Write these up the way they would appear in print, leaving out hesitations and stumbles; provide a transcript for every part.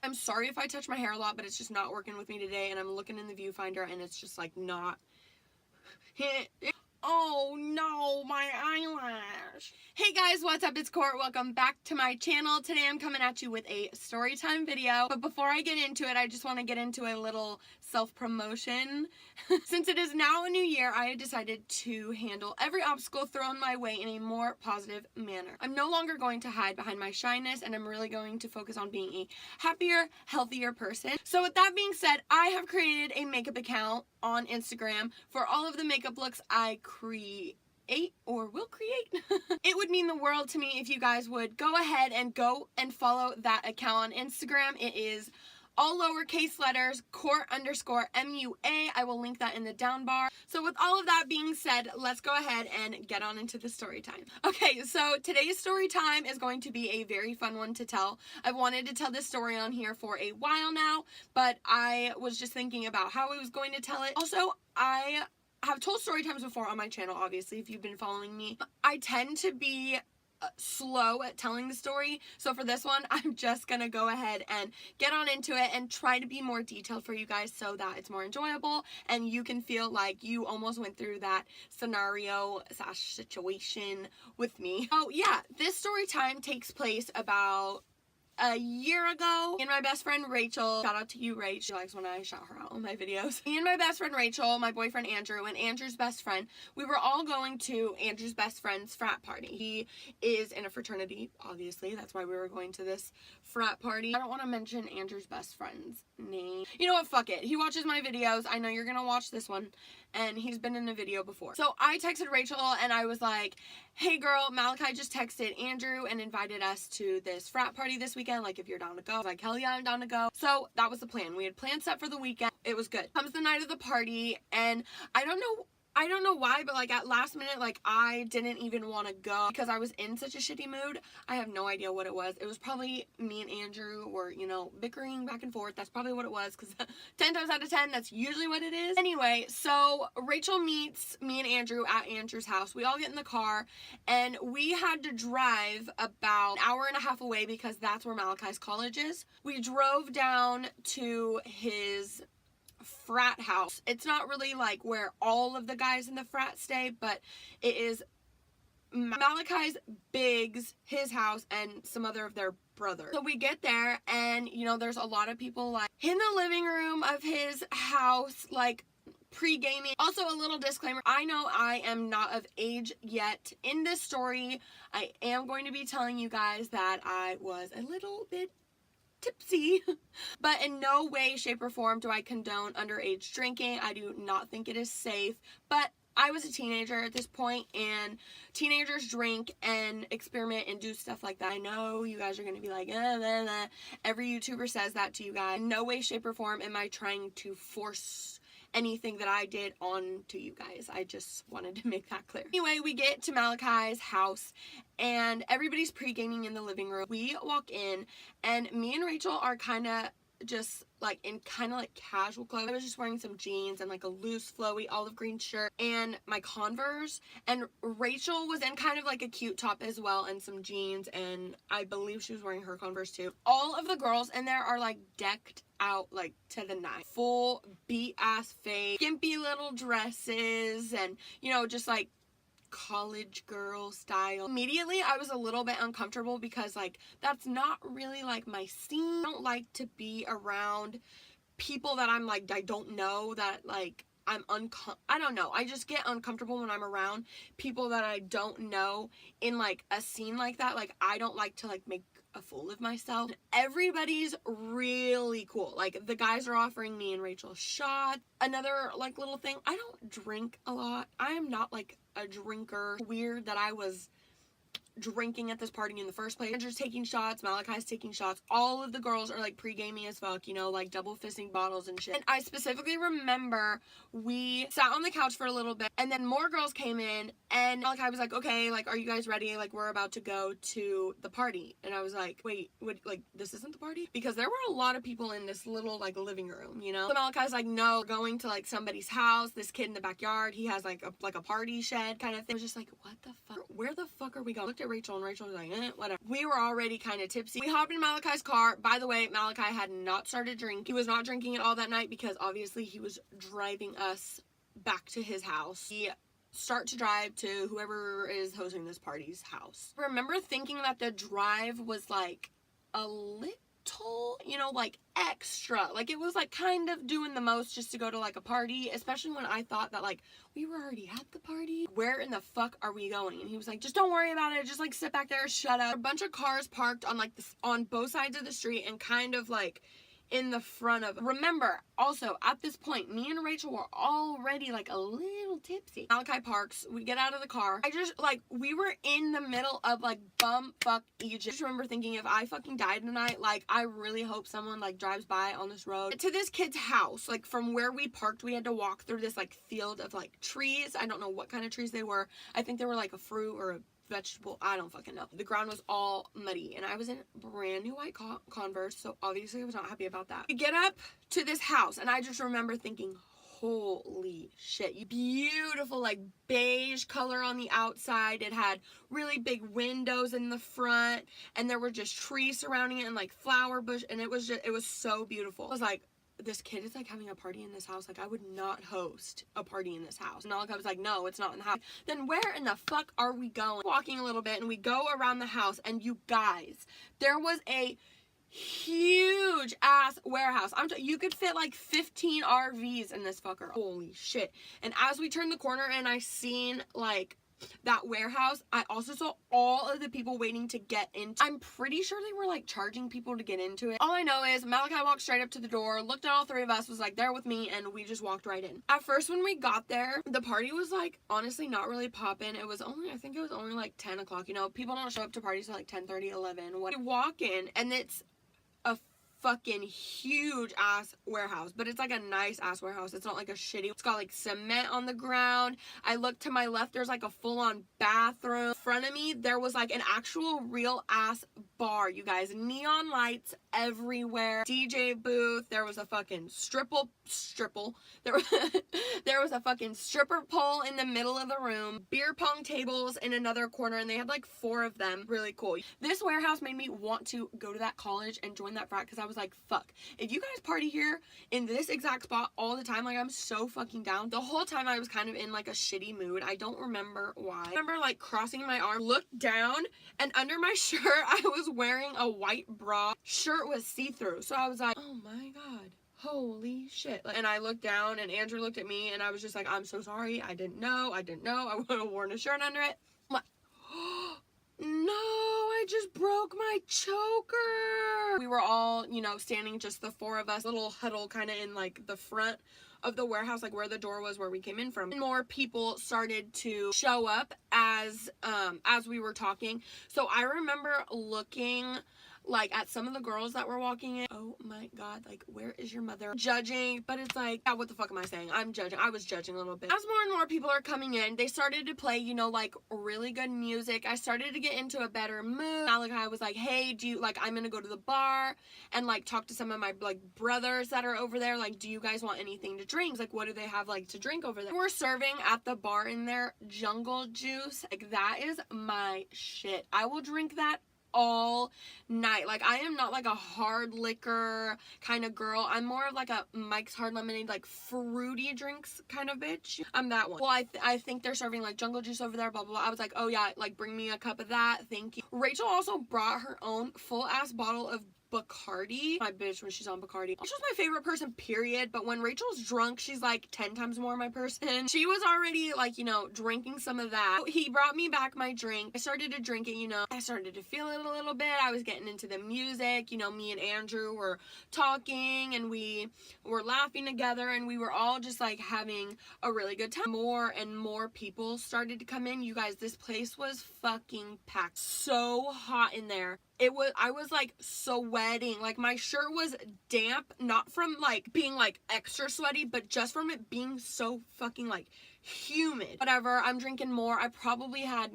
I'm sorry if I touch my hair a lot, but it's just not working with me today, and I'm looking in the viewfinder and it's just like not. Oh no, my eyelash. Hey guys, what's up? It's Court. Welcome back to my channel. Today I'm coming at you with a story time video. But before I get into it, I just want to get into a little self-promotion. Since it is now a new year, I decided to handle every obstacle thrown my way in a more positive manner. I'm no longer going to hide behind my shyness, and I'm really going to focus on being a happier, healthier person. So with that being said, I have created a makeup account on Instagram for all of the makeup looks I create or will create. It would mean the world to me if you guys would go ahead and follow that account on Instagram. It is all lowercase letters, Court_MUA. I will link that in the down bar. So with all of that being said, let's go ahead and get on into the story time. Okay, so today's story time is going to be a very fun one to tell. I've wanted to tell this story on here for a while now, but I was just thinking about how I was going to tell it. Also, I have told story times before on my channel, obviously, if you've been following me. I tend to be slow at telling the story, so for this one I'm just gonna go ahead and get on into it and try to be more detailed for you guys so that it's more enjoyable and you can feel like you almost went through that scenario / situation with me. Oh yeah, this story time takes place about a year ago. Me and my best friend Rachel, shout out to you, Rach, she likes when I shout her out on my videos. Me and my best friend Rachel, my boyfriend Andrew, and Andrew's best friend, we were all going to Andrew's best friend's frat party. He is in a fraternity, obviously, that's why we were going to this frat party. I don't want to mention Andrew's best friend's name. You know what, fuck it. He watches my videos. I know you're gonna watch this one, and he's been in a video before. So I texted Rachel and I was like, hey girl, Malachi just texted Andrew and invited us to this frat party this weekend, like if you're down to go. I was like, hell yeah, I'm down to go. So that was the plan. We had plans set for the weekend. It was good. Comes the night of the party, and I don't know why, but like at last minute, like I didn't even want to go because I was in such a shitty mood. I have no idea what it was. It was probably me and Andrew were, you know, bickering back and forth. That's probably what it was, because 10 times out of 10, that's usually what it is. Anyway, so Rachel meets me and Andrew at Andrew's house. We all get in the car and we had to drive about an hour and a half away because that's where Malachi's college is. We drove down to his frat house. It's not really like where all of the guys in the frat stay, but it is Malachi's, Biggs, his house, and some other of their brothers. So we get there and, you know, there's a lot of people like in the living room of his house, like pre-gaming. Also, a little disclaimer, I know I am not of age yet. In this story, I am going to be telling you guys that I was a little bit tipsy, but in no way, shape, or form do I condone underage drinking. I do not think it is safe, but I was a teenager at this point, and teenagers drink and experiment and do stuff like that. I know you guys are going to be like, every YouTuber says that to you guys. In no way, shape, or form am I trying to force anything that I did on to you guys. I just wanted to make that clear. Anyway, we get to Malachi's house and everybody's pre-gaming in the living room. We walk in and me and Rachel are kind of just like in kind of like casual clothes. I was just wearing some jeans and like a loose flowy olive green shirt and my Converse, and Rachel was in kind of like a cute top as well and some jeans, and I believe she was wearing her Converse too. All of the girls in there are like decked out like to the nine, full beat ass face, skimpy little dresses, and you know, just like college girl style. Immediately I was a little bit uncomfortable because like that's not really like my scene. I don't like to be around people that I'm like I don't know, that like I don't know, I just get uncomfortable when I'm around people that I don't know in like a scene like that. Like I don't like to like make a fool of myself. Everybody's really cool. Like the guys are offering me and Rachel shots. Another like little thing, I don't drink a lot. I am not like a drinker. Weird that I was drinking at this party in the first place. Andrew's taking shots, Malachi's taking shots. All of the girls are like pre-gaming as fuck, you know, like double fisting bottles and shit. And I specifically remember we sat on the couch for a little bit and then more girls came in and Malachi was like, okay, like, are you guys ready? Like, we're about to go to the party. And I was like, wait, what, like, this isn't the party? Because there were a lot of people in this little like living room, you know? So Malachi's like, no, we're going to like somebody's house. This kid in the backyard, he has like a party shed kind of thing. I was just like, what the fuck? Where the fuck are we going? I looked at Rachel, and Rachel was like, whatever. We were already kind of tipsy. We hopped in Malachi's car. By the way, Malachi had not started drinking. He was not drinking at all that night because obviously he was driving us back to his house. He start to drive to whoever is hosting this party's house. I remember thinking that the drive was like a little, you know, like extra. Like it was like kind of doing the most just to go to like a party, especially when I thought that like we were already at the party. Where in the fuck are we going? And he was like, just don't worry about it. Just like sit back there, shut up. A bunch of cars parked on like this on both sides of the street and kind of like in the front of. Remember, also at this point, me and Rachel were already like a little tipsy. Malachi parks, we get out of the car. I just like, we were in the middle of like bumfuck Egypt. I just remember thinking, if I fucking died tonight, like I really hope someone like drives by on this road to this kid's house. Like from where we parked, we had to walk through this like field of like trees. I don't know what kind of trees they were. I think they were like a fruit or a vegetable, I don't fucking know. The ground was all muddy and I was in brand new white Converse, so obviously I was not happy about that. We get up to this house and I just remember thinking, holy shit, beautiful like beige color on the outside. It had really big windows in the front and there were just trees surrounding it and like flower bush, and it was so beautiful. I was like, this kid is like having a party in this house. Like I would not host a party in this house. And Malachi was like, no, it's not in the house. Then where in the fuck are we going? Walking a little bit and we go around the house, and you guys, there was a huge ass warehouse. You could fit like 15 RVs in this fucker. Holy shit. And as we turned the corner and I seen like that warehouse, I also saw all of the people waiting to get into. I'm pretty sure they were like charging people to get into it. All I know is Malachi walked straight up to the door, looked at all three of us, was like, there with me, and we just walked right in. At first when we got there, the party was like honestly not really popping. It was only, I think it was only like 10 o'clock. You know, people don't show up to parties till like 10:30, 11. We walk in and it's a fucking huge ass warehouse, but it's like a nice ass warehouse. It's not like a shitty. It's got like cement on the ground. I look to my left, there's like a full-on bathroom. In front of me there was like an actual real ass bar, you guys. Neon lights everywhere, DJ booth. There was a fucking there was a fucking stripper pole in the middle of the room, beer pong tables in another corner, and they had like 4 of them. Really cool. This warehouse made me want to go to that college and join that frat, because I was like, fuck, if you guys party here in this exact spot all the time, like I'm so fucking down. The whole time I was kind of in like a shitty mood. I don't remember why. I remember like crossing my arm, looked down, and under my shirt I was wearing a white bra. Shirt was see-through, so I was like, oh my god, holy shit. And I looked down and Andrew looked at me and I was just like, I'm so sorry, I didn't know, I would have worn a shirt under it. I'm like, oh, no, I just broke my choker. We were all, you know, standing, just the 4 of us, little huddle kind of in like the front of the warehouse, like where the door was where we came in from. And more people started to show up as we were talking. So I remember looking like at some of the girls that were walking in. Oh my god, like where is your mother? Judging, but it's like, yeah, what the fuck am I saying? I'm judging. I was judging a little bit. As more and more people are coming in, they started to play, you know, like really good music. I started to get into a better mood. Malachi was like, hey, do you, like, I'm gonna go to the bar and like talk to some of my like brothers that are over there. Like, do you guys want anything to drink? Like, what do they have like to drink over there? We're serving at the bar in there jungle juice. Like, that is my shit. I will drink that all night. Like, I am not like a hard liquor kind of girl. I'm more of like a Mike's Hard Lemonade, like fruity drinks kind of bitch. I'm that one. Well, I think they're serving like jungle juice over there, blah, blah, blah. I was like, oh yeah, like bring me a cup of that, thank you. Rachel also brought her own full ass bottle of Bacardi. My bitch when she's on Bacardi. Rachel's my favorite person, period, but when Rachel's drunk, she's like 10 times more my person. She was already like, you know, drinking some of that. He brought me back my drink. I started to drink it, you know. I started to feel it a little bit. I was getting into the music, you know. Me and Andrew were talking and we were laughing together and we were all just like having a really good time. More and more people started to come in. You guys, this place was fucking packed. So hot in there. I was like sweating. Like, my shirt was damp, not from like being like extra sweaty, but just from it being so fucking like humid. Whatever, I'm drinking more. I probably had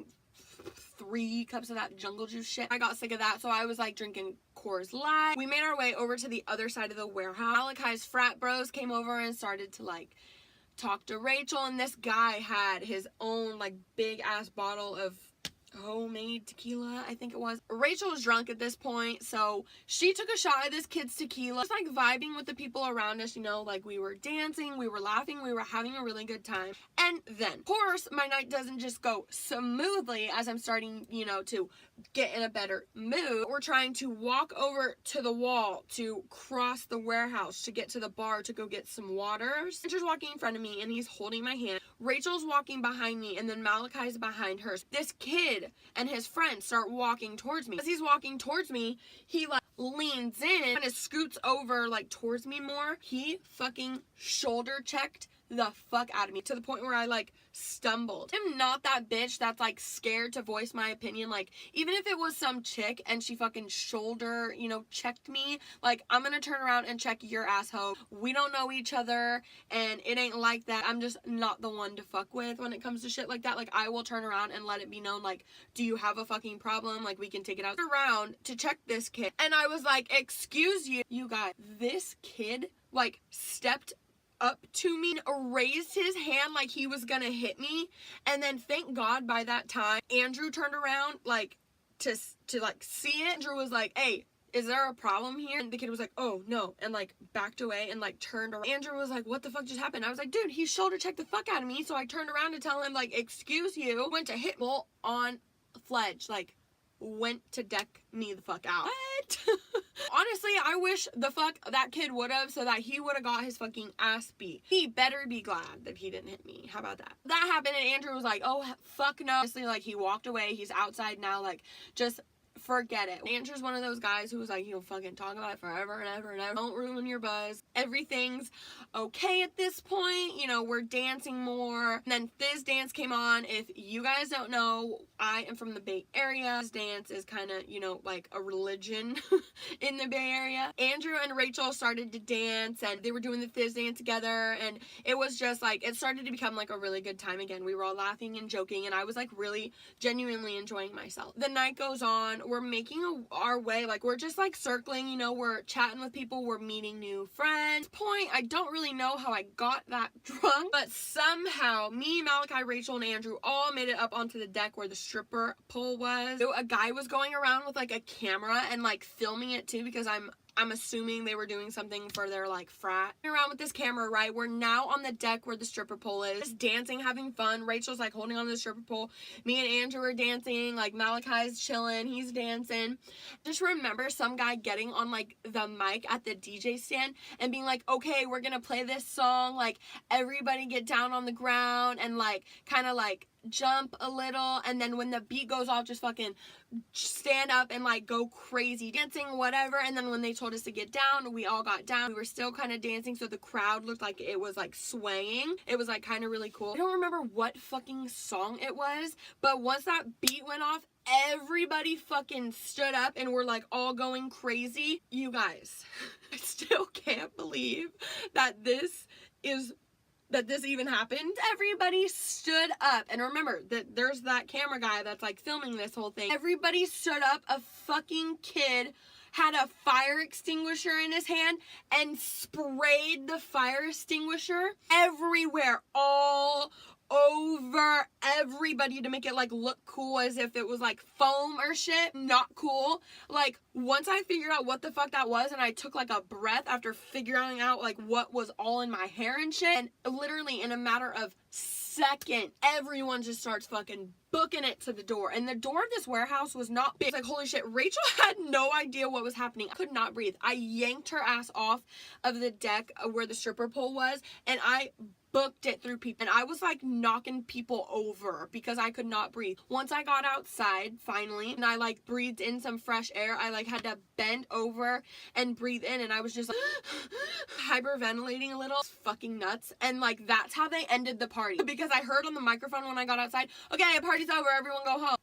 3 cups of that jungle juice shit. I got sick of that, so I was like drinking Coors Light. We made our way over to the other side of the warehouse. Malachi's frat bros came over and started to like talk to Rachel, and this guy had his own like big ass bottle of homemade tequila, I think it was. Rachel was drunk at this point, so she took a shot at this kid's tequila, just like vibing with the people around us, you know, like we were dancing, we were laughing, we were having a really good time. And then, of course, my night doesn't just go smoothly as I'm starting, you know, to get in a better mood. We're trying to walk over to the wall to cross the warehouse to get to the bar to go get some water. Andrew's walking in front of me and he's holding my hand. Rachel's walking behind me and then Malachi's behind her. This kid and his friend start walking towards me. As he's walking towards me, he like leans in and scoots over like towards me more. He fucking shoulder checked the fuck out of me to the point where I like stumbled. I'm not that bitch that's like scared to voice my opinion. Like, even if it was some chick and she fucking shoulder, you know, checked me, like, I'm gonna turn around and check your asshole. We don't know each other and it ain't like that. I'm just not the one to fuck with when it comes to shit like that. Like, I will turn around and let it be known, like, do you have a fucking problem? Like, we can take it out around to check this kid. And I was like, excuse you. You guys, this kid like stepped up to me, raised his hand like he was gonna hit me, and then thank God by that time Andrew turned around like to like see it. Andrew was like, hey, is there a problem here? And the kid was like, oh no, and like backed away and like turned around. Andrew was like, what the fuck just happened? I was like, dude, he shoulder checked the fuck out of me. So I turned around to tell him like, excuse you, went to hit me on Fledge, like went to deck me the fuck out. What? Honestly, I wish the fuck that kid would have, so that he would have got his fucking ass beat. He better be glad that he didn't hit me. How about that? That happened and Andrew was like, oh fuck no. Honestly, like he walked away. He's outside now. Like, just forget it. Andrew's one of those guys who was like, he'll fucking talk about it forever and ever and ever. Don't ruin your buzz. Everything's okay at this point. You know, we're dancing more. And then Fizz Dance came on. If you guys don't know, I am from the Bay Area. Fizz Dance is kind of, you know, like a religion in the Bay Area. Andrew and Rachel started to dance and they were doing the Fizz Dance together. And it was just like, it started to become like a really good time again. We were all laughing and joking and I was like really genuinely enjoying myself. The night goes on. We're making our way, like we're just like circling, you know, we're chatting with people, we're meeting new friends. At this point, I don't really know how I got that drunk, but somehow me, Malachi, Rachel, and Andrew all made it up onto the deck where the stripper pole was. So a guy was going around with like a camera and like filming it too, because I'm assuming they were doing something for their like frat. Around with this camera, right? We're now on the deck where the stripper pole is. Just dancing, having fun. Rachel's like holding on to the stripper pole. Me and Andrew are dancing. Like Malachi's chilling. He's dancing. Just remember some guy getting on like the mic at the DJ stand and being like, okay, we're gonna play this song. Like everybody get down on the ground and like kind of like jump a little, and then when the beat goes off, just fucking stand up and like go crazy dancing, whatever. And then when they told us to get down, we all got down. We were still kind of dancing, so the crowd looked like it was like swaying. It was like kind of really cool. I don't remember what fucking song it was, but once that beat went off, everybody fucking stood up and we're like all going crazy. You guys, I still can't believe that this even happened. Everybody stood up. And remember that there's that camera guy that's like filming this whole thing. Everybody stood up. A fucking kid had a fire extinguisher in his hand and sprayed the fire extinguisher everywhere, all over everybody to make it like look cool as if it was like foam or shit. Not cool. Like once I figured out what the fuck that was and I took like a breath after figuring out like what was all in my hair and shit, and literally in a matter of second everyone just starts fucking booking it to the door. And the door of this warehouse was not big. Like holy shit, Rachel had no idea what was happening. I could not breathe. I yanked her ass off of the deck where the stripper pole was and I booked it through people, and I was like knocking people over because I could not breathe. Once I got outside finally and I like breathed in some fresh air, I like had to bend over and breathe in, and I was just like hyperventilating a little. It's fucking nuts. And like that's how they ended the party, because I heard on the microphone when I got outside, okay, party's over, everyone go home.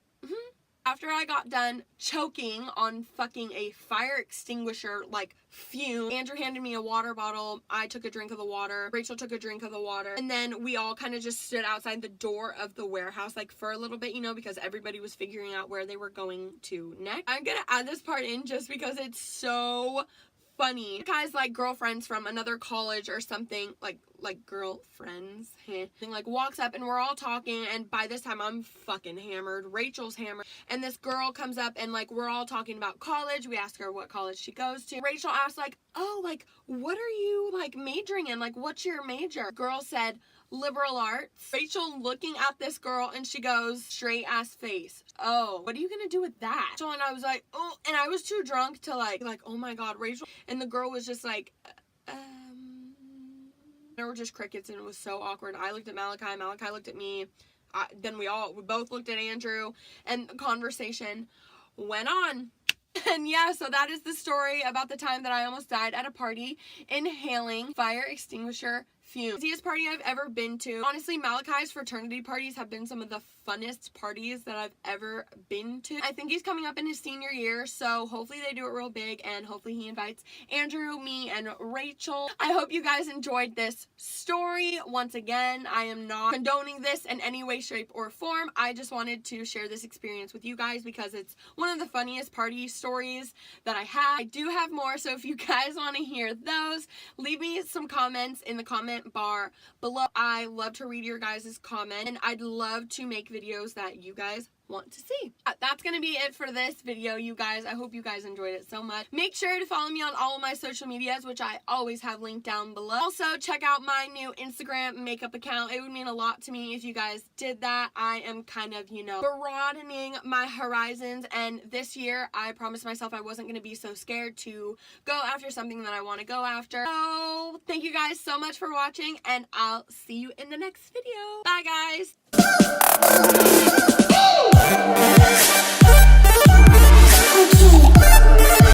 After I got done choking on fucking a fire extinguisher like fume, Andrew handed me a water bottle. I took a drink of the water. Rachel took a drink of the water. And then we all kind of just stood outside the door of the warehouse like for a little bit, you know, because everybody was figuring out where they were going to next. I'm gonna add this part in just because it's so funny. Guys, like, girlfriends from another college or something, like girlfriends, like, walks up and we're all talking, and by this time I'm fucking hammered. Rachel's hammered, and this girl comes up and, like, we're all talking about college. We ask her what college she goes to. Rachel asks, like, oh, like, what are you, like, majoring in? Like, what's your major? Girl said, liberal arts. Rachel looking at this girl and she goes, straight ass face. Oh, what are you gonna do with that? So, and I was like, oh, and I was too drunk to like, oh my God, Rachel. And the girl was just like, there were just crickets, and it was so awkward. I looked at Malachi looked at me. Then we both looked at Andrew, and the conversation went on. And yeah, so that is the story about the time that I almost died at a party inhaling fire extinguisher fumes. Easiest party I've ever been to. Honestly, Malachi's fraternity parties have been some of the funnest parties that I've ever been to. I think he's coming up in his senior year, so hopefully they do it real big, and hopefully he invites Andrew, me, and Rachel. I hope you guys enjoyed this story. Once again, I am not condoning this in any way, shape, or form. I just wanted to share this experience with you guys because it's one of the funniest party stories that I have. I do have more, so if you guys want to hear those, leave me some comments in the comment bar below. I love to read your guys' comments, and I'd love to make videos that you guys want to see. That's gonna be it for this video, you guys. I hope you guys enjoyed it so much. Make sure to follow me on all of my social medias, which I always have linked down below. Also, check out my new Instagram makeup account. It would mean a lot to me if you guys did that. I am kind of, you know, broadening my horizons, and this year I promised myself I wasn't gonna be so scared to go after something that I want to go after. So thank you guys so much for watching, and I'll see you in the next video. Bye, guys.